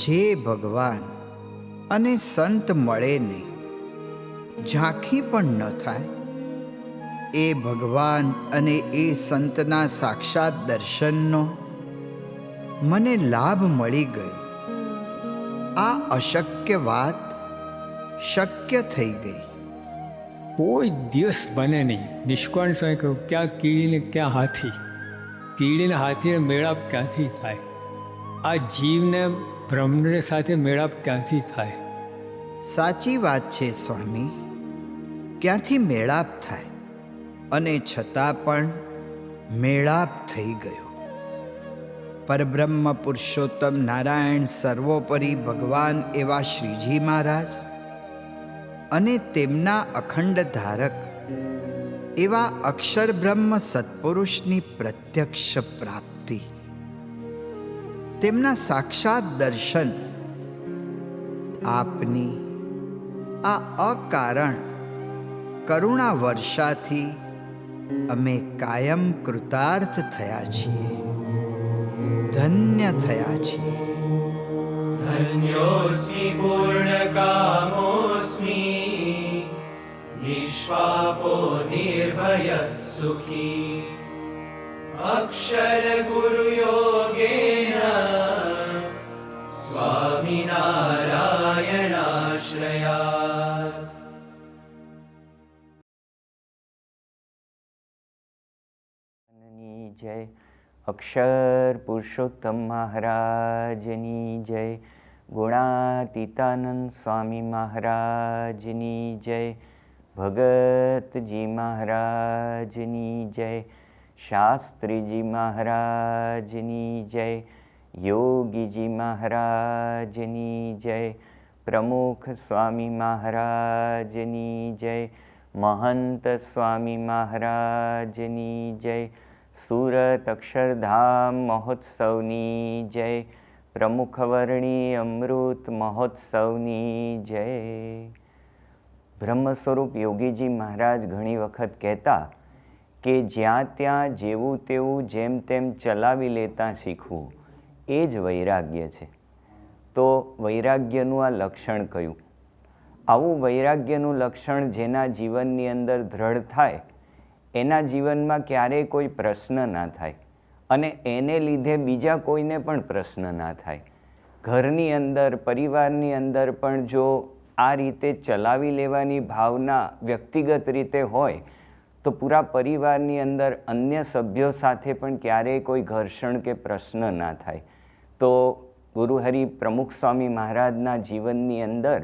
જે ભગવાન અને સંત મળે ને ઝાંખી પણ ન થાય, એ ભગવાન અને એ સંતના સાક્ષાત દર્શનનો મને લાભ મળી ગયો. આ અશક્ય વાત શક્ય થઈ ગઈ. કોઈ દિવસ બને નહીં. નિષ્કાળ સ્વામી કહ્યું, ક્યાં કીડીને ક્યાં હાથી, કીડીને હાથીને મેળાપ ક્યાંથી થાય? આ જીવને બ્રહ્મને સાથે મેળાપ ક્યાંથી થાય? સાચી વાત છે સ્વામી, ક્યાંથી મેળાપ થાય? અને છતાં પણ મેળાપ થઈ ગયો. પરબ્રહ્મ પુરુષોત્તમ નારાયણ સર્વોપરી ભગવાન એવા શ્રીજી મહારાજ અને તેમના અખંડ ધારક એવા અક્ષર બ્રહ્મ સત્પુરુષની પ્રત્યક્ષ પ્રાપ્તિ, તેમના સાક્ષાત દર્શન, આપની આ અકારણ કરુણા વર્ષાથી અમે કાયમ કૃતાર્થ થયા છીએ, ધન્ય થયા છીએ. धन्योऽस्मि पूर्णकामोऽस्मि निष्पापो निर्भयः सुखी अक्षरगुरुयोगेन स्वामिनारायणाश्रयात्. जय अक्षर पुरुषोत्तम महाराजनी जय, गुणातीतानंद स्वामी महाराजनी जय, भगतजी महाराजनी जय, शास्त्रीजी महाराजनी जय, योगीजी महाराजनी जय, प्रमुख स्वामी महाराजनी जय, महंत स्वामी महाराजनी जय, सूरत अक्षरधाम महोत्सवनी जय, प्रमुखवर्णी अमृत महोत्सवनी जय. બ્રહ્મ સ્વરૂપ યોગીજી મહારાજ ઘણી વખત કહેતા કે જ્યાં ત્યાં જેવું તેવું જેમ તેમ ચલાવી લેતા શીખવું એ જ વૈરાગ્ય છે. તો વૈરાગ્યનું આ લક્ષણ કયું? આવું વૈરાગ્યનું લક્ષણ જેના જીવનની અંદર દ્રઢ થાય એના જીવનમાં ક્યારેય કોઈ પ્રશ્ન ના થાય અને એને લીધે બીજા કોઈને પણ પ્રશ્ન ના થાય. ઘરની અંદર, પરિવારની અંદર પણ જો આ રીતે ચલાવી લેવાની ભાવના વ્યક્તિગત રીતે હોય તો પૂરા પરિવારની અંદર અન્ય સભ્યો સાથે પણ ક્યારેય કોઈ ઘર્ષણ કે પ્રશ્ન ના થાય. તો ગુરુહરિ પ્રમુખ સ્વામી મહારાજના જીવનની અંદર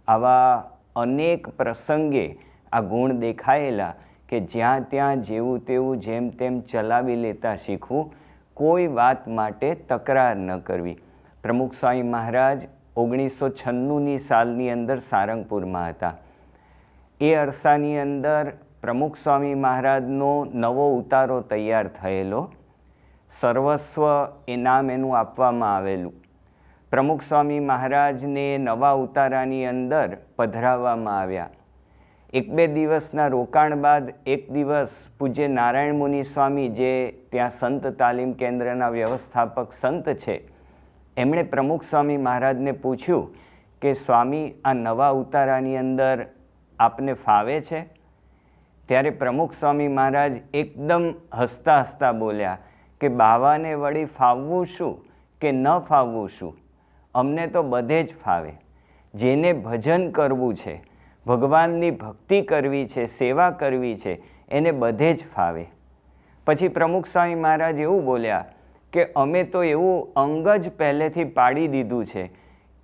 આવા અનેક પ્રસંગે આ ગુણ દેખાયેલા કે જ્યાં ત્યાં જેવું તેવું જેમ તેમ ચલાવી લેતા શીખવું, કોઈ વાત માટે તકરાર ન કરવી. પ્રમુખ સ્વામી મહારાજ 1996ની સાલની અંદર સારંગપુરમાં હતા. એ અરસાની અંદર પ્રમુખ સ્વામી મહારાજનો નવો ઉતારો તૈયાર થયેલો, સર્વસ્વ એ નામ એનું આપવામાં આવેલું. પ્રમુખ સ્વામી મહારાજને નવા ઉતારાની અંદર પધરાવવામાં આવ્યા. 1-2 દિવસના રોકાણ બાદ એક દિવસ પૂજ્ય નારાયણ મુનિ સ્વામી, જે ત્યાં સંત તાલીમ કેન્દ્રના વ્યવસ્થાપક સંત છે, એમણે પ્રમુખ સ્વામી મહારાજને પૂછ્યું કે સ્વામી, આ નવા ઉતારાની અંદર આપને ફાવે છે? ત્યારે પ્રમુખ સ્વામી મહારાજ એકદમ હસતા હસતા બોલ્યા કે બાવાને વળી ફાવવું શું કે ન ફાવવું શું, અમને તો બધે જ ફાવે. જેને ભજન કરવું છે, ભગવાનની ભક્તિ કરવી છે, સેવા કરવી છે, એને બધે જ ફાવે. પછી પ્રમુખ સ્વામી મહારાજ એવું બોલ્યા કે અમે તો એવું અંગ જ પહેલેથી પાડી દીધું છે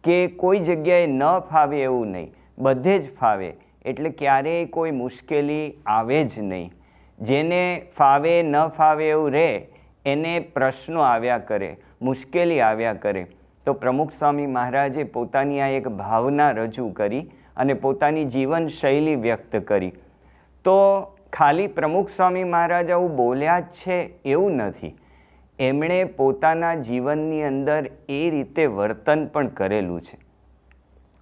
કે કોઈ જગ્યાએ ન ફાવે એવું નહીં, બધે જ ફાવે, એટલે ક્યારેય કોઈ મુશ્કેલી આવે જ નહીં. જેને ફાવે ન ફાવે એવું રહે એને પ્રશ્નો આવ્યા કરે, મુશ્કેલી આવ્યા કરે. તો પ્રમુખ સ્વામી મહારાજે પોતાની આ એક ભાવના રજૂ કરી અને પોતાની જીવનશૈલી વ્યક્ત કરી. તો ખાલી પ્રમુખ સ્વામી મહારાજ આવું બોલ્યા જ છે એવું નથી, એમણે પોતાના જીવનની અંદર એ રીતે વર્તન પણ કરેલું છે.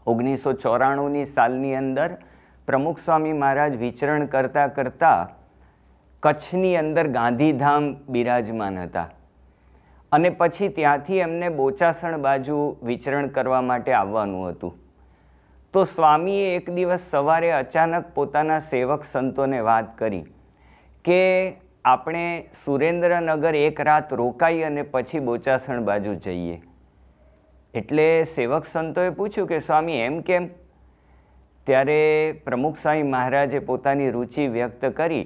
1994ની સાલની અંદર પ્રમુખ સ્વામી મહારાજ વિચરણ કરતાં કરતાં કચ્છની અંદર ગાંધીધામ બિરાજમાન હતા અને પછી ત્યાંથી એમને બોચાસણ બાજુ વિચરણ કરવા માટે આવવાનું હતું. તો સ્વામીએ એક દિવસ સવારે અચાનક પોતાના સેવક સંતોને વાત કરી કે આપણે સુરેન્દ્રનગર એક રાત રોકાઈ અને પછી બોચાસણ બાજુ જઈએ. એટલે સેવક સંતોએ પૂછ્યું કે સ્વામી એમ કેમ? ત્યારે પ્રમુખ સ્વામી મહારાજે પોતાની રુચિ વ્યક્ત કરી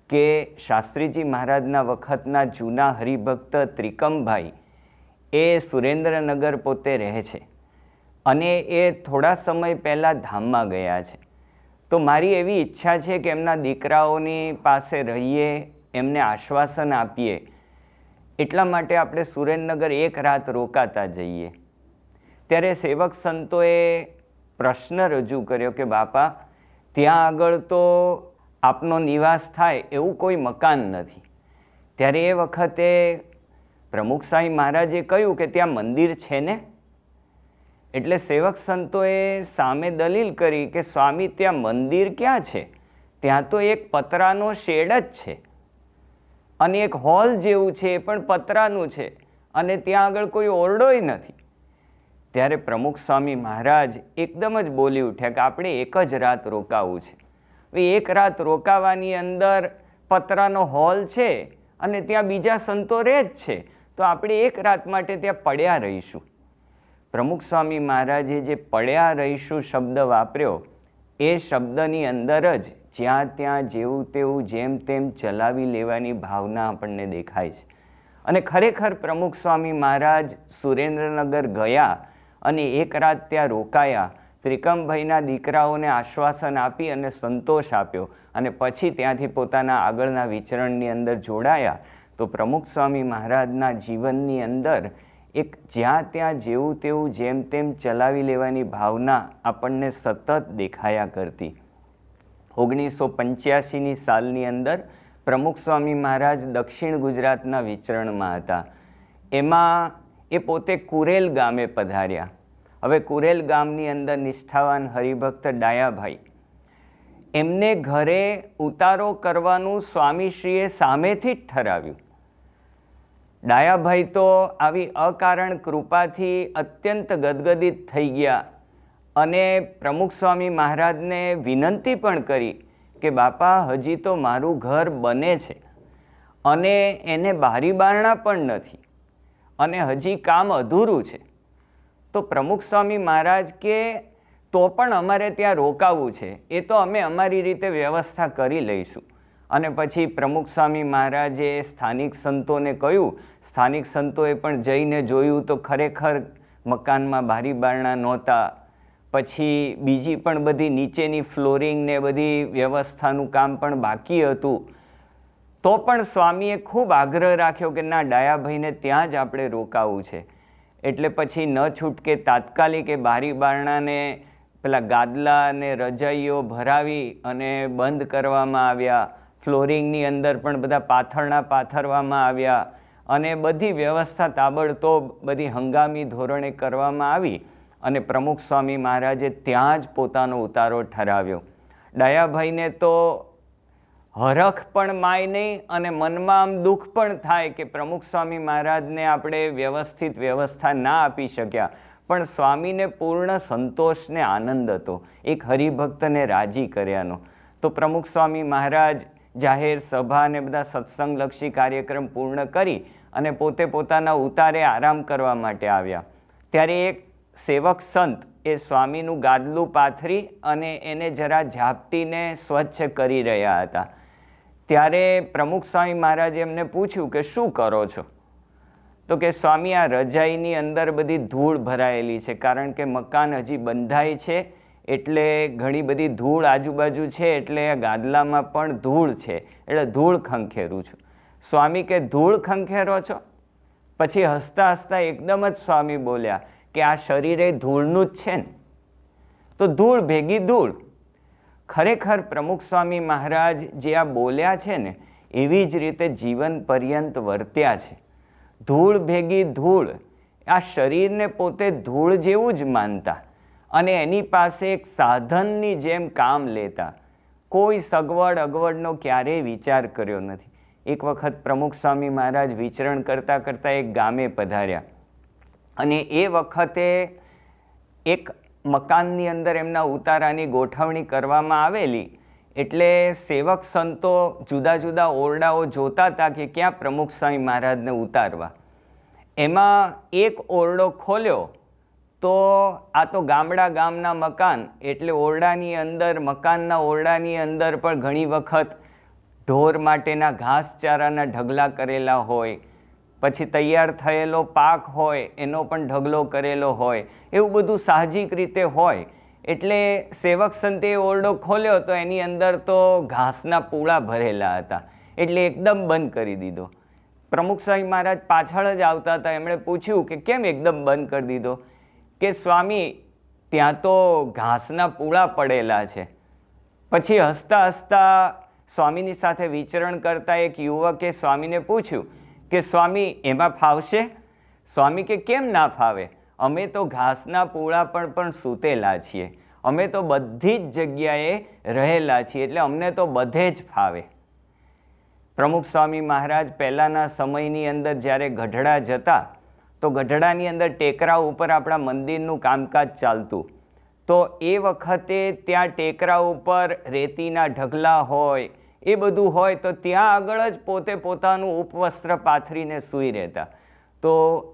કે શાસ્ત્રીજી મહારાજના વખતના જૂના હરિભક્ત ત્રિકમભાઈ એ સુરેન્દ્રનગર પોતે રહે છે અને એ થોડા સમય પહેલાં ધામમાં ગયા છે. તો મારી એવી ઈચ્છા છે કે એમના દીકરાઓની પાસે રહીએ, એમને આશ્વાસન આપીએ, એટલા માટે આપણે સુરેન્દ્રનગર એક રાત રોકાતા જઈએ. ત્યારે સેવક સંતોએ પ્રશ્ન રજૂ કર્યો કે બાપા, ત્યાં આગળ તો આપનો નિવાસ થાય એવું કોઈ મકાન નથી. ત્યારે એ વખતે પ્રમુખ સ્વામી મહારાજે કહ્યું કે ત્યાં મંદિર છે ને? એટલે સેવક સંતોએ સામે દલીલ કરી કે સ્વામી ત્યાં મંદિર ક્યાં છે, ત્યાં તો એક પતરાનો શેડ જ છે અને એક હોલ જેવું છે એ પણ પતરાનું છે અને ત્યાં આગળ કોઈ ઓરડોય નથી. ત્યારે પ્રમુખ સ્વામી મહારાજ એકદમ જ બોલી ઉઠ્યા કે આપણે એક જ રાત રોકાવું છે. એક રાત રોકાવાની અંદર પતરાનો હોલ છે અને ત્યાં બીજા સંતો રહે જ છે, તો આપણે એક રાત માટે ત્યાં પડ્યા રહીશું. પ્રમુખ સ્વામી મહારાજે જે પડ્યા રહીશું શબ્દ વાપર્યો, એ શબ્દની અંદર જ જ્યાં ત્યાં જેવું તેવું જેમ તેમ ચલાવી લેવાની ભાવના આપણને દેખાય છે. અને ખરેખર પ્રમુખ સ્વામી મહારાજ સુરેન્દ્રનગર ગયા અને એક રાત ત્યાં રોકાયા, ત્રિકમભાઈના દીકરાઓને આશ્વાસન આપી અને સંતોષ આપ્યો અને પછી ત્યાંથી પોતાના આગળના વિચરણની અંદર જોડાયા. તો પ્રમુખ સ્વામી મહારાજના જીવનની અંદર એક જ્યાં ત્યાં જેવું તેવું જેમ તેમ ચલાવી લેવાની ભાવના આપણને સતત દેખાયા કરતી. 1985ની સાલની અંદર પ્રમુખ સ્વામી મહારાજ દક્ષિણ ગુજરાતના વિચરણમાં હતા. એમાં એ પોતે કુરેલ ગામે પધાર્યા. હવે કુરેલ ગામની અંદર નિષ્ઠાવાન હરિભક્ત ડાયાભાઈ, એમને ઘરે ઉતારો કરવાનું સ્વામીશ્રીએ સામેથી જ ઠરાવ્યું. ડાયાભાઈ તો આવી અકારણ કૃપાથી અત્યંત ગદગદિત થઈ ગયા અને પ્રમુખ સ્વામી મહારાજને વિનંતી પણ કરી કે બાપા, હજી તો મારું ઘર બને છે અને એને બારી બારણા પણ નથી અને હજી કામ અધૂરું છે. તો પ્રમુખ સ્વામી મહારાજ કે તો પણ અમારે ત્યાં રોકાવું છે, એ તો અમે અમારી રીતે વ્યવસ્થા કરી લઈશું. અને પછી પ્રમુખ સ્વામી મહારાજે સ્થાનિક સંતોને કહ્યું. સ્થાનિક સંતોએ પણ જઈને જોયું તો ખરેખર મકાનમાં બારી બારણા નહોતા. પછી બીજી પણ બધી નીચેની ફ્લોરિંગ ને બધી વ્યવસ્થાનું કામ પણ બાકી હતું. તો પણ સ્વામીએ ખૂબ આગ્રહ રાખ્યો કે ના, ડાયાભાઈને ત્યાં જ આપણે રોકાવું છે. એટલે પછી ન છૂટકે તાત્કાલિક એ બારી બારણાને પેલા ગાદલા અને રજાઈઓ ભરાવી અને બંધ કરવામાં આવ્યા. ફ્લોરિંગની અંદર પણ બધા પાથરણા પાથરવામાં આવ્યા અને બધી વ્યવસ્થા તાબડતોબ બધી હંગામી ધોરણે કરવામાં આવી અને પ્રમુખ સ્વામી મહારાજે ત્યાં જ પોતાનો ઉતારો ઠરાવ્યો. ડાયાભાઈને તો હરખ પણ માય નહીં અને મનમાં આમ દુઃખ પણ થાય કે પ્રમુખ સ્વામી મહારાજને આપણે વ્યવસ્થિત વ્યવસ્થા ના આપી શક્યા, પણ સ્વામીને પૂર્ણ સંતોષ ને આનંદ હતો એક હરિભક્તને રાજી કર્યાનો. તો પ્રમુખ સ્વામી મહારાજ જાહેર સભા અને બધા સત્સંગલક્ષી કાર્યક્રમ પૂર્ણ કરી અને પોતે પોતાના ઉતારે આરામ કરવા માટે આવ્યા. ત્યારે એક સેવક સંત એ સ્વામીનું ગાદલું પાથરી અને એને જરા ઝાપટીને સ્વચ્છ કરી રહ્યા હતા. ત્યારે પ્રમુખ સ્વામી મહારાજે એમને પૂછ્યું કે શું કરો છો? તો કે સ્વામી, આ રજાઈની અંદર બધી ધૂળ ભરાયેલી છે, કારણ કે મકાન હજી બંધાય છે એટલે ઘણી બધી ધૂળ આજુબાજુ છે, એટલે ગાદલામાં પણ ધૂળ છે, એટલે ધૂળ ખંખેરું છું. સ્વામી કે ધૂળ ખંખેરો છો? પછી હસતા હસતા એકદમ જ સ્વામી બોલ્યા કે આ શરીર એ ધૂળનું જ છે ને, તો ધૂળ ભેગી ધૂળ. ખરેખર પ્રમુખ સ્વામી મહારાજ જે આ બોલ્યા છે ને, એવી જ રીતે જીવન પર્યંત વર્ત્યા છે. ધૂળ ભેગી ધૂળ, આ શરીરને પોતે ધૂળ જેવું જ માનતા અને એની પાસે એક સાધનની જેમ કામ લેતા. કોઈ સગવડ અગવડનો ક્યારેય વિચાર કર્યો નથી. એક વખત પ્રમુખ સ્વામી મહારાજ વિચરણ કરતાં કરતાં એક ગામે પધાર્યા અને એ વખતે એક મકાનની અંદર એમના ઉતારાની ગોઠવણી કરવામાં આવેલી. એટલે સેવક સંતો જુદા જુદા ઓરડાઓ જોતા હતા કે ક્યાં પ્રમુખ સ્વામી મહારાજને ઉતારવા. એમાં એક ઓરડો ખોલ્યો તો આ તો ગામના મકાન, એટલે ઓરડાની અંદર, મકાનના ઓરડાની અંદર પણ ઘણી વખત ઢોર માટેના ઘાસચારાના ઢગલા કરેલા હોય, પછી તૈયાર થયેલો પાક હોય એનો પણ ઢગલો કરેલો હોય, એવું બધું સાહજિક રીતે હોય. એટલે સેવક સંતે ઓરડો ખોલ્યો તો એની અંદર તો ઘાસના પૂળા ભરેલા હતા, એટલે એકદમ બંધ કરી દીધો. પ્રમુખ સ્વામી મહારાજ પાછળ જ આવતા હતા. એમણે પૂછ્યું કે કેમ એકદમ બંધ કરી દીધો? કે સ્વામી, ત્યાં તો ઘાસના પૂળા પડેલા છે. પછી હસતા હસતા સ્વામીની સાથે વિચરણ કરતા એક યુવકે સ્વામીને પૂછ્યું કે સ્વામી, એમાં ફાવશે? સ્વામી કે કેમ ના ફાવે? અમે તો ઘાસના પૂળા પર પણ સૂતેલા છીએ, અમે તો બધી જ જગ્યાએ રહેલા છીએ, એટલે અમને તો બધે જ ફાવે. પ્રમુખ સ્વામી મહારાજ પહેલાંના સમયની અંદર જ્યારે ગઢડા જતા તો ગઢડાની અંદર ટેકરા ઉપર આપણા મંદિરનું કામકાજ ચાલતું. તો એ વખતે ત્યાં ટેકરા ઉપર રેતીના ઢગલા હોય, એ બધું હોય, તો ત્યાં આગળ જ પોતે પોતાનું ઉપવસ્ત્ર પાથરીને સૂઈ રહેતા. તો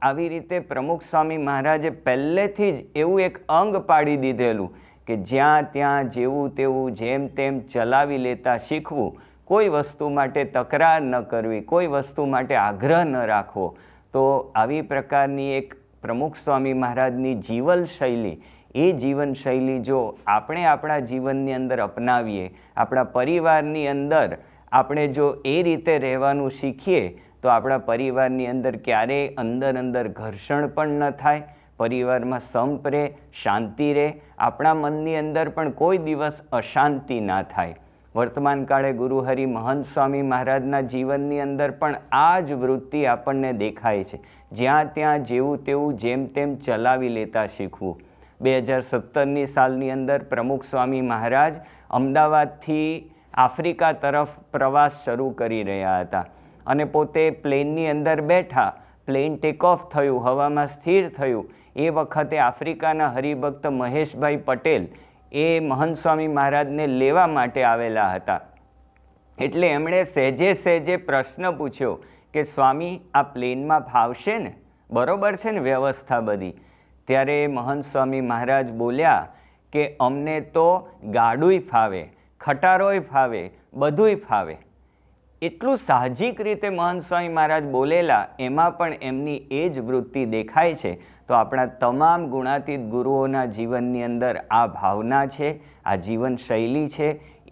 આવી રીતે પ્રમુખ સ્વામી મહારાજે પહેલેથી જ એવું એક અંગ પાડી દીધેલું કે જ્યાં ત્યાં જેવું તેવું જેમ તેમ ચલાવી લેતા શીખવું. કોઈ વસ્તુ માટે તકરાર ન કરવી, કોઈ વસ્તુ માટે આગ્રહ ન રાખવો. તો આવી પ્રકારની એક પ્રમુખ સ્વામી મહારાજની જીવનશૈલી, એ જીવનશૈલી જો આપણે આપણા જીવનની અંદર અપનાવીએ, આપણા પરિવારની અંદર આપણે જો એ રીતે રહેવાનું શીખીએ, તો આપણા પરિવારની અંદર ક્યારેય અંદર ઘર્ષણ પણ ન થાય, પરિવારમાં સંપ રહે, શાંતિ રહે, આપણા મનની અંદર પણ કોઈ દિવસ અશાંતિ ના થાય. વર્તમાન કાળે ગુરુહરિ મહંત સ્વામી મહારાજના જીવનની અંદર પણ આ જ વૃત્તિ આપણને દેખાય છે. જ્યાં ત્યાં જેવું તેવું જેમ તેમ ચલાવી લેતા શીખવું. 2017ની સાલની અંદર પ્રમુખ સ્વામી મહારાજ અમદાવાદથી આફ્રિકા તરફ પ્રવાસ શરૂ કરી રહ્યા હતા અને પોતે પ્લેનની અંદર બેઠા, પ્લેન ટેક ઓફ થયું, હવામાં સ્થિર થયું. એ વખતે આફ્રિકાના હરિભક્ત મહેશભાઈ પટેલ એ મહંત સ્વામી મહારાજને લેવા માટે આવેલા હતા. એટલે એમણે સહેજે પ્રશ્ન પૂછ્યો કે સ્વામી, આ પ્લેનમાં ફાવશે ને? બરોબર છે ને વ્યવસ્થા બધી? ત્યારે મહંત સ્વામી મહારાજ બોલ્યા કે અમને તો ગાડુંય ફાવે, ખટારોય ફાવે, બધુંય ફાવે. એટલું સાહજિક રીતે મહંત સ્વામી મહારાજ બોલેલા, એમાં પણ એમની એ જ વૃત્તિ દેખાય છે. તો આપણા તમામ ગુણાતીત ગુરુઓના જીવનની અંદર આ ભાવના છે, આ જીવનશૈલી છે.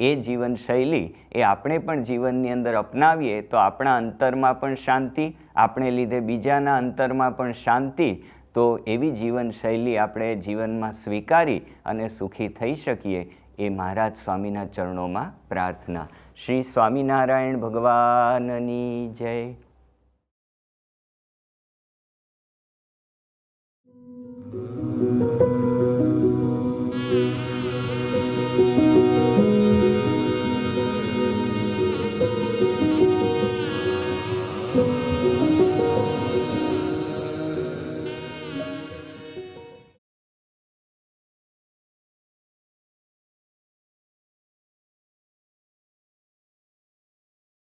એ જીવનશૈલી એ આપણે પણ જીવનની અંદર અપનાવીએ તો આપણા અંતરમાં પણ શાંતિ, આપણે લીધે બીજાના અંતરમાં પણ શાંતિ. તો એવી જીવનશૈલી આપણે જીવનમાં સ્વીકારી અને સુખી થઈ શકીએ, એ મહારાજ સ્વામીના ચરણોમાં પ્રાર્થના. શ્રી સ્વામિનારાયણ ભગવાનની જય.